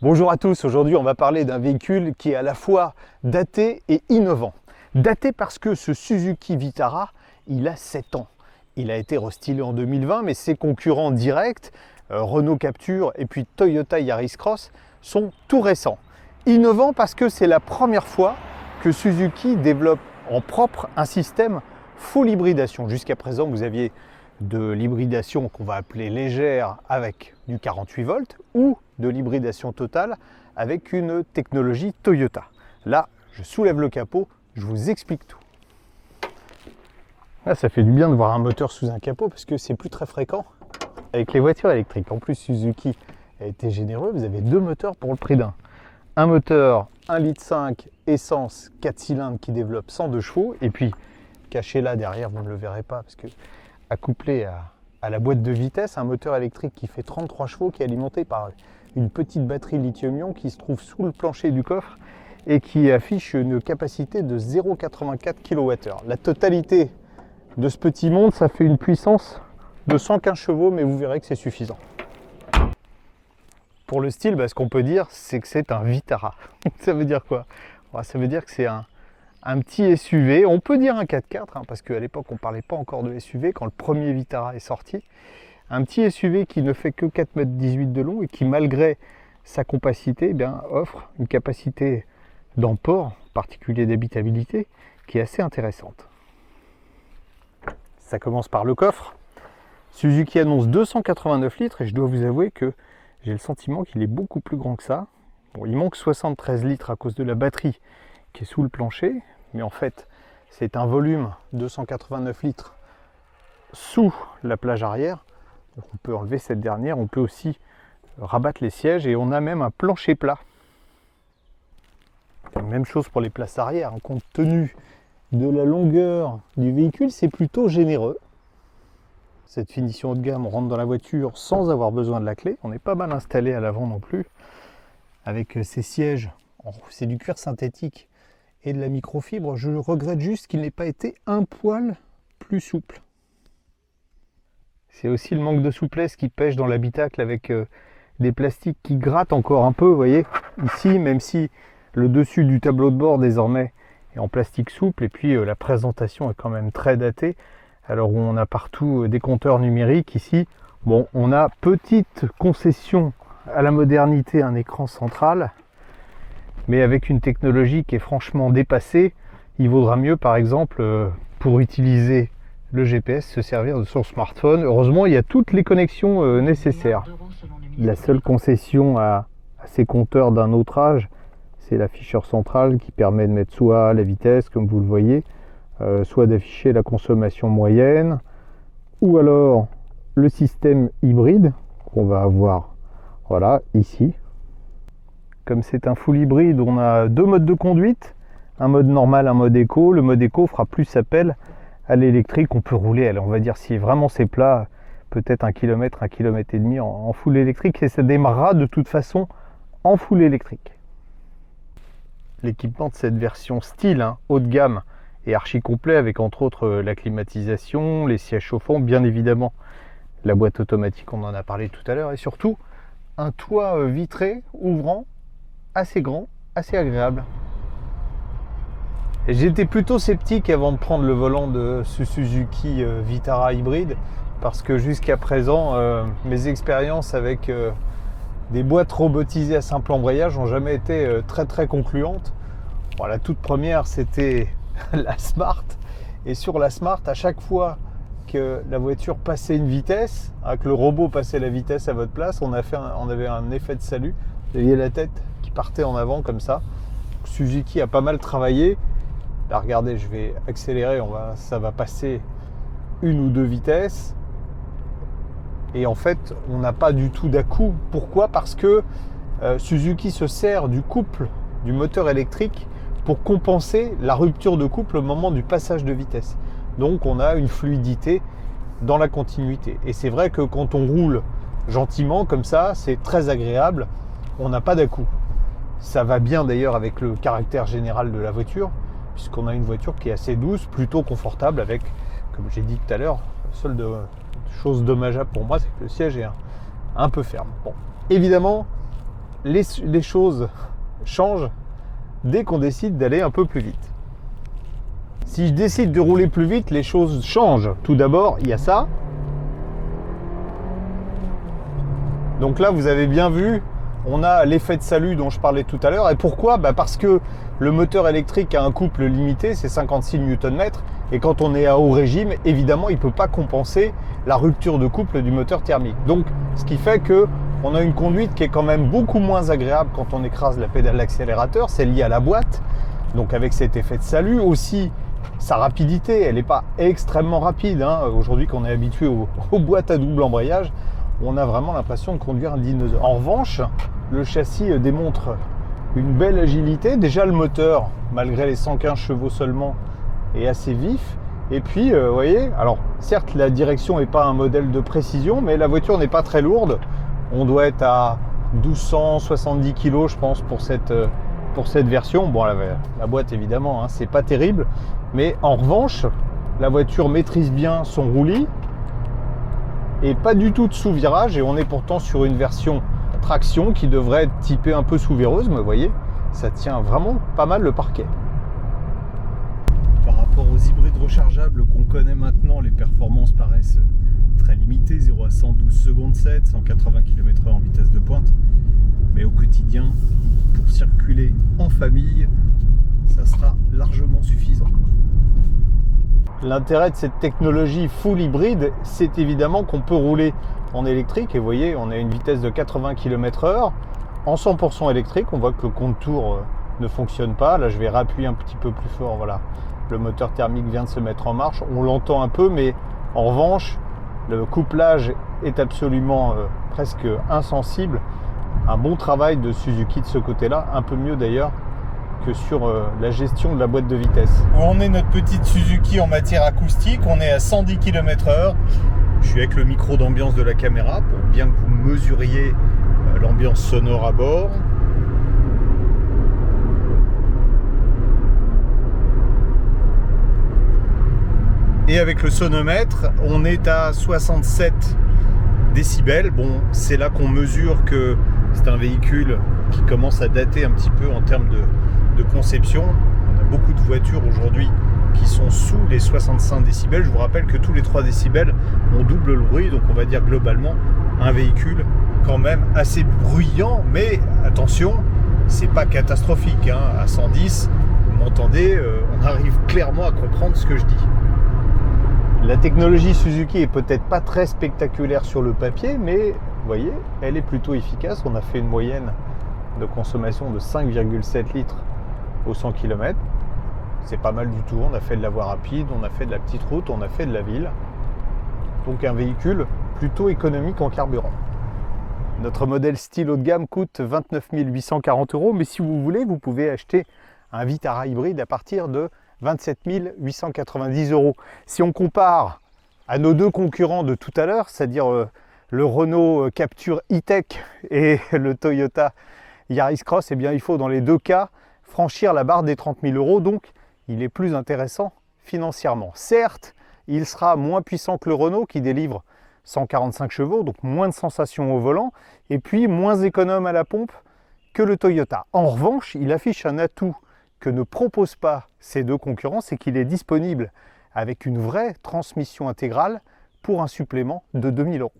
Bonjour à tous, aujourd'hui on va parler d'un véhicule qui est à la fois daté et innovant. Daté parce que ce Suzuki Vitara, il a 7 ans. Il a été restylé en 2020, mais ses concurrents directs, Renault Captur et puis Toyota Yaris Cross, sont tout récents. Innovant parce que c'est la première fois que Suzuki développe en propre un système full hybridation. Jusqu'à présent, vous aviez de l'hybridation qu'on va appeler légère avec du 48 volts ou de l'hybridation totale avec une technologie Toyota. Là, je soulève le capot, je vous explique tout. Là, ça fait du bien de voir un moteur sous un capot parce que c'est plus très fréquent avec les voitures électriques. En plus, Suzuki a été généreux, vous avez deux moteurs pour le prix d'un. Un moteur 1,5 litre essence 4 cylindres qui développe 102 chevaux et puis caché là derrière, vous ne le verrez pas parce que accouplé à la boîte de vitesse, un moteur électrique qui fait 33 chevaux, qui est alimenté par une petite batterie lithium-ion qui se trouve sous le plancher du coffre et qui affiche une capacité de 0,84 kWh. La totalité de ce petit monde, ça fait une puissance de 115 chevaux, mais vous verrez que c'est suffisant. Pour le style, ce qu'on peut dire, c'est que c'est un Vitara. Ça veut dire quoi? Ça veut dire que c'est un petit SUV, on peut dire un 4x4, parce qu'à l'époque on ne parlait pas encore de SUV quand le premier Vitara est sorti. Un petit SUV qui ne fait que 4,18 m de long et qui, malgré sa compacité, offre une capacité d'emport, en particulier d'habitabilité, qui est assez intéressante. Ça commence par le coffre. Suzuki annonce 289 litres et je dois vous avouer que j'ai le sentiment qu'il est beaucoup plus grand que ça. Bon, il manque 73 litres à cause de la batterie qui est sous le plancher, mais en fait c'est un volume 289 litres sous la plage arrière. Donc on peut enlever cette dernière, on peut aussi rabattre les sièges et on a même un plancher plat. Même chose pour les places arrière, compte tenu de la longueur du véhicule, c'est plutôt généreux. Cette finition haut de gamme, on rentre dans la voiture sans avoir besoin de la clé, on est pas mal installé à l'avant non plus, avec ces sièges, c'est du cuir synthétique et de la microfibre. Je regrette juste qu'il n'ait pas été un poil plus souple. C'est aussi le manque de souplesse qui pêche dans l'habitacle avec des plastiques qui grattent encore un peu, vous voyez, ici, même si le dessus du tableau de bord désormais est en plastique souple, et puis la présentation est quand même très datée, alors où on a partout des compteurs numériques. Ici, bon, on a petite concession à la modernité, un écran central, mais avec une technologie qui est franchement dépassée. Il vaudra mieux, par exemple, pour utiliser le GPS, se servir de son smartphone. Heureusement, il y a toutes les connexions nécessaires. La seule concession à ces compteurs d'un autre âge, c'est l'afficheur central qui permet de mettre soit la vitesse, comme vous le voyez, soit d'afficher la consommation moyenne, ou alors le système hybride qu'on va avoir, voilà, ici. Comme c'est un full hybride, on a deux modes de conduite, un mode normal, un mode éco. Le mode éco fera plus appel à l'électrique. On peut rouler, on va dire, si vraiment c'est plat, peut-être 1 km, 1 km et demi en full électrique, et ça démarrera de toute façon en full électrique. L'équipement de cette version style, haut de gamme, est archi complet avec entre autres la climatisation, les sièges chauffants, bien évidemment la boîte automatique, on en a parlé tout à l'heure, et surtout un toit vitré ouvrant assez grand, assez agréable. J'étais plutôt sceptique avant de prendre le volant de ce Suzuki Vitara hybride, parce que jusqu'à présent mes expériences avec des boîtes robotisées à simple embrayage n'ont jamais été très concluantes. Bon, la toute première, c'était la Smart, et sur la Smart, à chaque fois que la voiture passait une vitesse, que le robot passait la vitesse à votre place, on avait un effet de salut. Vous aviez la tête qui partait en avant comme ça. Suzuki a pas mal travaillé. Là, regardez, je vais accélérer, ça va passer une ou deux vitesses. Et en fait, on n'a pas du tout d'à-coup. Pourquoi? Parce que Suzuki se sert du couple du moteur électrique pour compenser la rupture de couple au moment du passage de vitesse. Donc on a une fluidité dans la continuité. Et c'est vrai que quand on roule gentiment comme ça, c'est très agréable. On n'a pas d'à-coup. Ça va bien d'ailleurs avec le caractère général de la voiture, puisqu'on a une voiture qui est assez douce, plutôt confortable, avec, comme j'ai dit tout à l'heure, la seule chose dommageable pour moi, c'est que le siège est un peu ferme. Bon, évidemment, les choses changent dès qu'on décide d'aller un peu plus vite. Si je décide de rouler plus vite, les choses changent. Tout d'abord, il y a ça. Donc là, vous avez bien vu, on a l'effet de salut dont je parlais tout à l'heure. Et pourquoi ? Parce que le moteur électrique a un couple limité, c'est 56 Nm. Et quand on est à haut régime, évidemment, il ne peut pas compenser la rupture de couple du moteur thermique. Donc, ce qui fait qu'on a une conduite qui est quand même beaucoup moins agréable quand on écrase la pédale d'accélérateur. C'est lié à la boîte. Donc, avec cet effet de salut, aussi, sa rapidité, elle n'est pas extrêmement rapide. Aujourd'hui, qu'on est habitué aux boîtes à double embrayage, on a vraiment l'impression de conduire un dinosaure. En revanche, le châssis démontre une belle agilité. Déjà, le moteur, malgré les 115 chevaux seulement, est assez vif. Et puis, vous voyez, alors certes, la direction n'est pas un modèle de précision, mais la voiture n'est pas très lourde. On doit être à 1270 kg, je pense, pour cette version. Bon, la boîte, évidemment, c'est pas terrible. Mais en revanche, la voiture maîtrise bien son roulis et pas du tout de sous-virage. Et on est pourtant sur une version traction qui devrait être typée un peu sous-vireuse. Mais vous voyez, ça tient vraiment pas mal le parquet. Par rapport aux hybrides rechargeables qu'on connaît maintenant, les performances paraissent très limitées. 0 à 112 secondes 7, 180 km/h en vitesse de pointe. Mais au quotidien, pour circuler en famille, ça sera largement suffisant. L'intérêt de cette technologie full hybride, c'est évidemment qu'on peut rouler en électrique. Et vous voyez, on a une vitesse de 80 km/h en 100% électrique. On voit que le compte-tours ne fonctionne pas. Là, je vais réappuyer un petit peu plus fort. Voilà, le moteur thermique vient de se mettre en marche. On l'entend un peu, mais en revanche, le couplage est absolument presque insensible. Un bon travail de Suzuki de ce côté-là, un peu mieux d'ailleurs que sur la gestion de la boîte de vitesse. Où on est notre petite Suzuki en matière acoustique, on est à 110 km/h. Je suis avec le micro d'ambiance de la caméra pour bien que vous mesuriez l'ambiance sonore à bord. Et avec le sonomètre, on est à 67 décibels. Bon, c'est là qu'on mesure que c'est un véhicule qui commence à dater un petit peu en termes de conception. On a beaucoup de voitures aujourd'hui qui sont sous les 65 décibels. Je vous rappelle que tous les 3 décibels, on double le bruit. Donc on va dire globalement un véhicule quand même assez bruyant. Mais attention, c'est pas catastrophique. À 110, vous m'entendez, on arrive clairement à comprendre ce que je dis. La technologie Suzuki est peut-être pas très spectaculaire sur le papier, mais vous voyez, elle est plutôt efficace. On a fait une moyenne de consommation de 5,7 litres au 100 km. C'est pas mal du tout. On a fait de la voie rapide, on a fait de la petite route, on a fait de la ville. Donc un véhicule plutôt économique en carburant. Notre modèle style haut de gamme coûte 29 840 €, mais si vous voulez, vous pouvez acheter un Vitara hybride à partir de 27 890 €. Si on compare à nos deux concurrents de tout à l'heure, c'est-à-dire le Renault Captur E-Tech et le Toyota Yaris Cross, eh bien, il faut dans les deux cas franchir la barre des 30 000 €, donc il est plus intéressant financièrement. Certes, il sera moins puissant que le Renault qui délivre 145 chevaux, donc moins de sensations au volant, et puis moins économe à la pompe que le Toyota. En revanche, il affiche un atout que ne proposent pas ces deux concurrents, c'est qu'il est disponible avec une vraie transmission intégrale pour un supplément de 2 000 €.